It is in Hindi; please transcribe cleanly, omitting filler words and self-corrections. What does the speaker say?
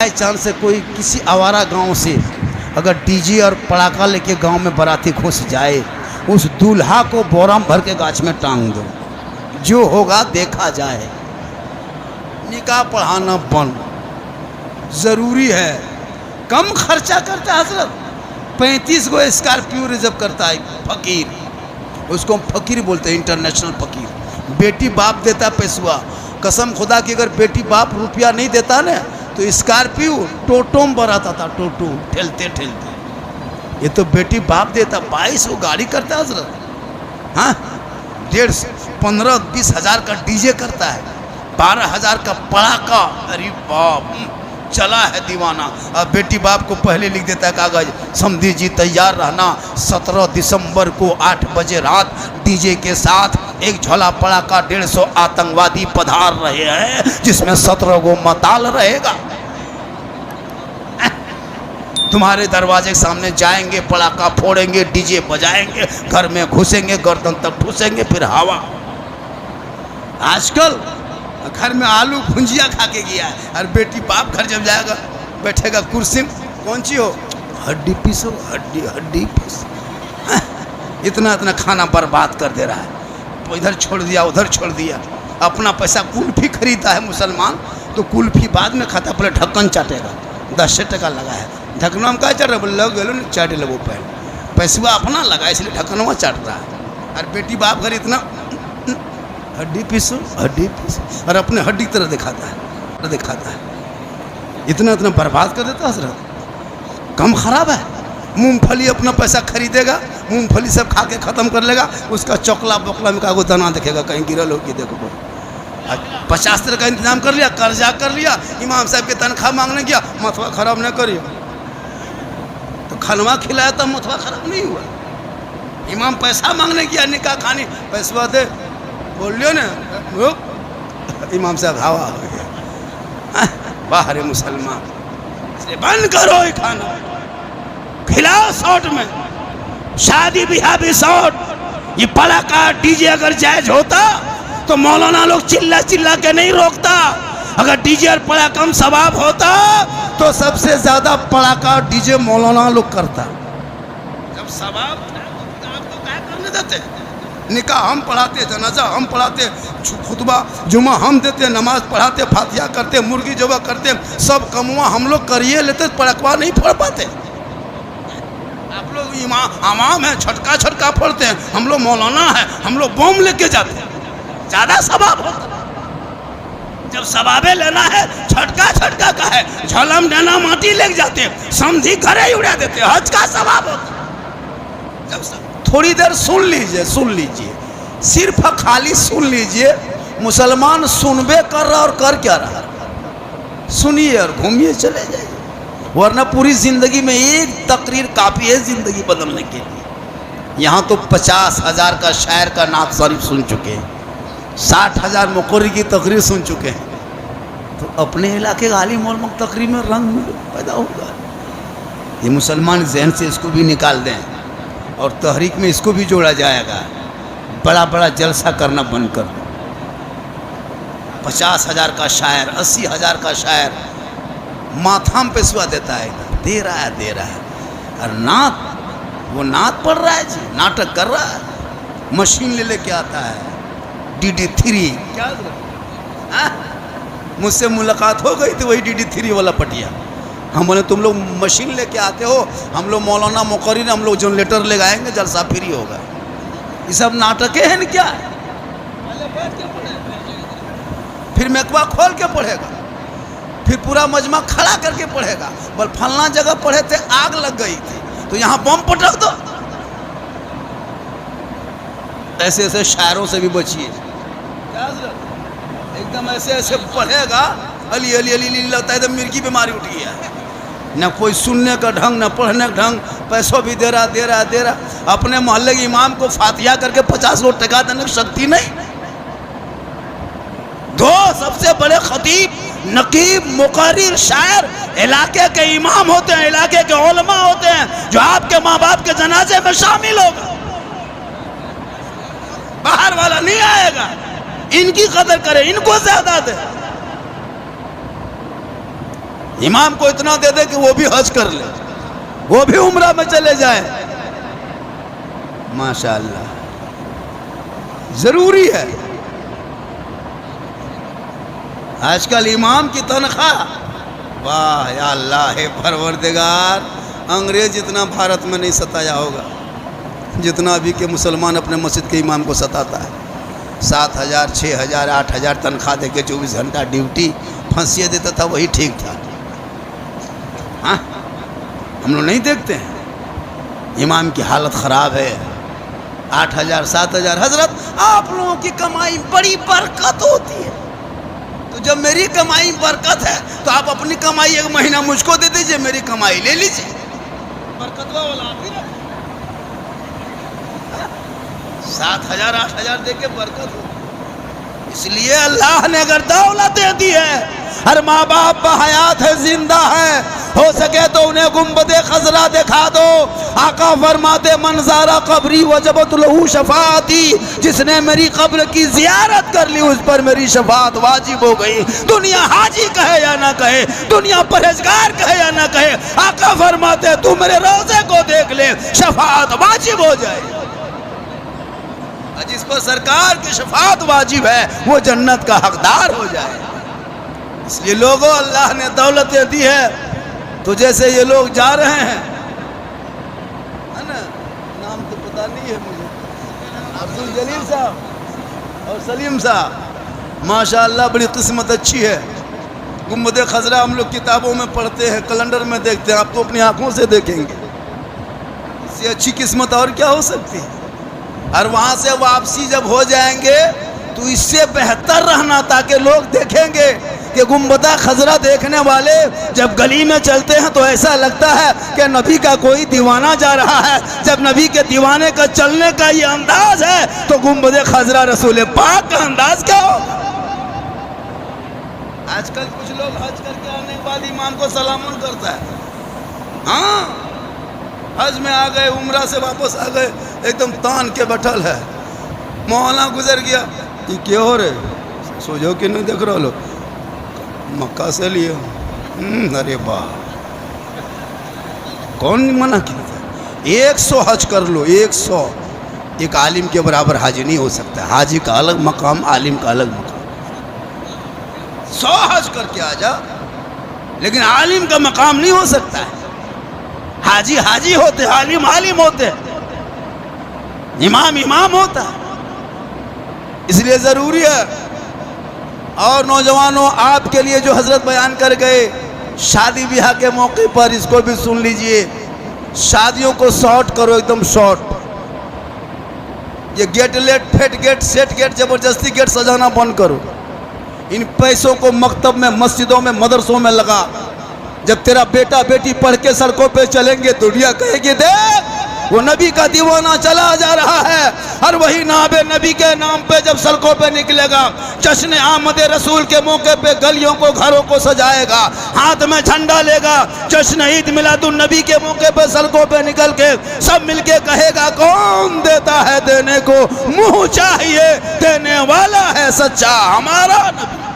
बाई चांस से कोई किसी आवारा गांव से अगर डीजे और पड़ाका लेके गांव में बाराती घुस जाए, उस दूल्हा को बोराम भर के गाछ में टांग दो, जो होगा देखा जाए। निकाह पढ़ाना बंद ज़रूरी है। कम खर्चा करता है हजरत, 35 गो स्कॉर्पियो रिजर्व करता है फकीर, उसको हम फकीर बोलते हैं, इंटरनेशनल फकीर। बेटी बाप देता पैसवा, कसम खुदा की अगर बेटी बाप रुपया नहीं देता ना तो स्कॉर्पियो टोटोम बराता था, टोटोम ठेलते ठेलते। ये तो बेटी बाप देता। 22 वो गाड़ी करता है हजरत, हाँ 1.5 15-20 हज़ार का डीजे करता है, 12 हज़ार का पड़ाका। अरे बाप, चला है दीवाना। अब बेटी बाप को पहले लिख देता है कागज, समधी जी तैयार रहना, 17 दिसंबर को 8 बजे रात डीजे के साथ एक झोला पड़ाका 150 आतंकवादी पधार रहे हैं, जिसमें 17 गो मताल रहेगा। तुम्हारे दरवाजे के सामने जाएंगे, पड़ाका फोड़ेंगे, डीजे बजाएंगे, घर में घुसेंगे, गर्दन तक ठूसेंगे, फिर हवा। आजकल घर में आलू भुंजिया खा के गया है, और बेटी बाप घर जब जाएगा बैठेगा कुर्सी में, कौन सी हो, हड्डी पीस हो, हड्डी हड्डी पीस। इतना इतना खाना बर्बाद कर दे रहा है, इधर छोड़ दिया उधर छोड़ दिया। अपना पैसा कुल्फी खरीदता है मुसलमान, तो कुल्फी बाद में खाता, पहले ढक्कन चाटेगा, 10 टका लगा है, ढक्कनवा में क्या चढ़ रहा है, लग गए ना चाटे लगो, पहले पैसा अपना लगा इसलिए ढक्कनवा चाट रहा है। और बेटी बाप घर इतना हड्डी पीसो हड्डी पीसो, और अपने हड्डी की तरह दिखाता है, इतना इतना बर्बाद कर देता हजरत। कम खराब है। मूंगफली अपना पैसा खरीदेगा, मूंगफली सब खा के ख़त्म कर लेगा, उसका चौकला बोकला में कागो दाना देखेगा, कहीं गिरल हो कि देखो 50 तरह का इंतजाम कर लिया, कर्जा कर लिया, इमाम साहब के तनख्वाह मांगने गया, मथवा खराब न करिए, तो खनवा खिलाया तब मथवा खराब नहीं हुआ। इमाम पैसा मांगने गया, निकाह खानी, पैसा दे, बोल लियो ना, इमाम साहब हवा हो गया। बाहर मुसलमान, इसलिए बंद करो ये खाना, खिलाओ शॉर्ट में, शादी ब्याह भी शॉर्ट। ये पड़ाका डीजे अगर जायज होता तो मौलाना लोग चिल्ला चिल्ला के नहीं रोकता। अगर डीजे और पड़ाका में सवाब होता तो सबसे ज्यादा पड़ाका डीजे मौलाना लोग करता। जब सवाब आपको क्या करने देते, निकाह हम पढ़ाते, जनाजा हम पढ़ाते, खुतबा जुमा हम देते, नमाज पढ़ाते, फातिहा करते, मुर्गी जबा करते, सब कमुआ हम लोग करिए लेते, पड़कवा नहीं फोड़ पाते। आप लोग इमाम है, छटका छटका फोड़ते हैं, हम लोग मौलाना है, हम लोग बम लेके जाते हैं, ज़्यादा सवाब होता। जब सवाबे लेना है छटका छटका का है, झलम देना माटी लेके जाते हैं, समझी घरे ही उड़ा देते, हज का सवाब होता। जब थोड़ी देर सुन लीजिए, सिर्फ खाली सुन लीजिए। मुसलमान सुनबे कर रहा और कर क्या रहा, सुनिए और घूमिए चले जाइए, वरना पूरी ज़िंदगी में एक तकरीर काफ़ी है ज़िंदगी बदलने के लिए। यहाँ तो 50 हज़ार का शायर का नात शरीफ सुन चुके हैं, 60 हज़ार मुकर्री की तकरीर सुन चुके हैं, तो अपने इलाके का आलिम उलमा तकरीर में रंग पैदा होगा। ये मुसलमान जहन से इसको भी निकाल दें और तहरीक में इसको भी जोड़ा जाएगा। बड़ा बड़ा जलसा करना बंद कर दो। 50 हज़ार का शायर, 80 हज़ार का शायर माथा में पैसा देता है, दे रहा है, और नात, वो नात पढ़ रहा है जी, नाटक कर रहा है, मशीन ले लेके आता है, DD3 क्या, मुझसे मुलाकात हो गई थी वही DD3 वाला पटिया। हम बोले तुम लोग मशीन लेके आते हो, हम लोग मौलाना मुकर्री, हम लोग जनरेटर ले आएंगे, जलसा फ्री होगा। ये सब नाटके हैं क्या? फिर मेकवा खोल के पढ़ेगा, फिर पूरा मजमा खड़ा करके पढ़ेगा, बोल फलना जगह पढ़े थे आग लग गई थी तो यहाँ बम पटक दो। ऐसे ऐसे शायरों से भी बचिए, एकदम ऐसे ऐसे पढ़ेगा, अली अली अली अली लगता है एकदम मिर्गी बीमारी उठ गया, न कोई सुनने का ढंग, न पढ़ने का ढंग, पैसों भी दे रहा। अपने मोहल्ले के इमाम को फातिहा करके 50 लोग टका देने की शक्ति नहीं। दो सबसे बड़े खतीब, नकीब, मुकर्रिर, शायर इलाके के इमाम होते हैं, इलाके के उलमा होते हैं, जो आपके माँ बाप के जनाजे में शामिल होगा। बाहर वाला नहीं आएगा, इनकी कदर करे, इनको ज्यादा दे। इमाम को इतना दे दे कि वो भी हज कर ले, वो भी उम्रा में चले जाए। माशाअल्लाह, जरूरी है। आजकल इमाम की तनख्वाह, वाह या अल्लाह है परवरदिगार, अंग्रेज इतना भारत में नहीं सताया होगा जितना अभी के मुसलमान अपने मस्जिद के इमाम को सताता है। 7,000, 6,000, 8,000 तनख्वाह दे के 24 घंटा ड्यूटी, फांसी देता था, वही ठीक था। हाँ, हम लोग नहीं देखते हैं इमाम की हालत ख़राब है। 8,000, 7,000। हजरत, आप लोगों की कमाई बड़ी बरकत होती है, तो जब मेरी कमाई बरकत है तो आप अपनी कमाई एक महीना मुझको दे दीजिए, मेरी कमाई ले लीजिए। बरकत वाला आप ही रखें। 7,000, 8,000 दे के बरकत हो। इसलिए अल्लाह ने अगर दौलत दे दी है, हर माँ बाप हयात है, जिंदा है, हो सके तो उन्हें गुंबदे खजरा दिखा दो। आका फरमाते मंजारा कब्री वजबत लहू शफाती, जिसने मेरी कब्र की जियारत कर ली उस पर मेरी शफात वाजिब हो गई। दुनिया हाजी कहे या ना कहे, दुनिया परहेजगार कहे या ना कहे, आका फरमाते तू मेरे रोजे को देख ले, शफात वाजिब हो जाए। जिस पर सरकार की शफात वाजिब है वो जन्नत का हकदार हो जाए। इसलिए लोगों, अल्लाह ने दौलत दी है, तो जैसे ये लोग जा रहे हैं, है ना, नाम तो पता नहीं है मुझे, अब्दुल जलील साहब और सलीम साहब, माशाअल्लाह बड़ी किस्मत अच्छी है। गुंबद खजरा हम लोग किताबों में पढ़ते हैं, कैलेंडर में देखते हैं, आप तो अपनी आंखों से देखेंगे। इससे अच्छी किस्मत और क्या हो सकती है। और वहाँ से वापसी जब हो जाएंगे तो इससे बेहतर रहना, ताकि लोग देखेंगे कि गुंबदा खजरा देखने वाले जब गली में चलते हैं तो ऐसा लगता है कि नबी का कोई दीवाना जा रहा है। जब नबी के दीवाने का चलने का ये अंदाज है तो गुंबद खजरा रसूल पाक का अंदाज क्या हो। आजकल कुछ लोग हज करके आने वाले इमाम को सलाम करता है। हाँ, हज में आ गए, उम्रा से वापस आ गए, एकदम तान के बैठल है। मौलाना गुजर गया, ये क्या हो रहे, सोचो कि नहीं देख रहा लो, मक्का से लिए। अरे वाह, कौन मना किया था? 100 हज कर लो, 100। एक आलिम के बराबर हाजी नहीं हो सकता। हाजी का अलग मकाम, आलिम का अलग मकाम। 100 हज करके आ जा, लेकिन आलिम का मकाम नहीं हो सकता है। हाजी हाजी होते, आलिम आलिम होते, इमाम इमाम होता है। इसलिए ज़रूरी है। और नौजवानों, आपके लिए जो हजरत बयान कर गए शादी ब्याह के मौके पर, इसको भी सुन लीजिए। शादियों को शॉर्ट करो, एकदम शॉर्ट। ये गेट लेट, फेट गेट, सेट गेट, जबरदस्ती गेट सजाना बंद करो। इन पैसों को मकतब में, मस्जिदों में, मदरसों में लगा। जब तेरा बेटा बेटी पढ़ के सड़कों पे चलेंगे, दुनिया कहेगी देख वो नबी का दीवाना चला जा रहा है। और वही नाबे नबी के नाम पे जब सड़कों पे निकलेगा, जश्न आमद रसूल के मौके पे गलियों को, घरों को सजाएगा, हाथ में झंडा लेगा, जश्न ईद मिलादुन नबी के मौके पे सड़कों पे निकल के सब मिलके कहेगा कौन देता है देने को, मुंह चाहिए देने वाला है सच्चा हमारा नबी।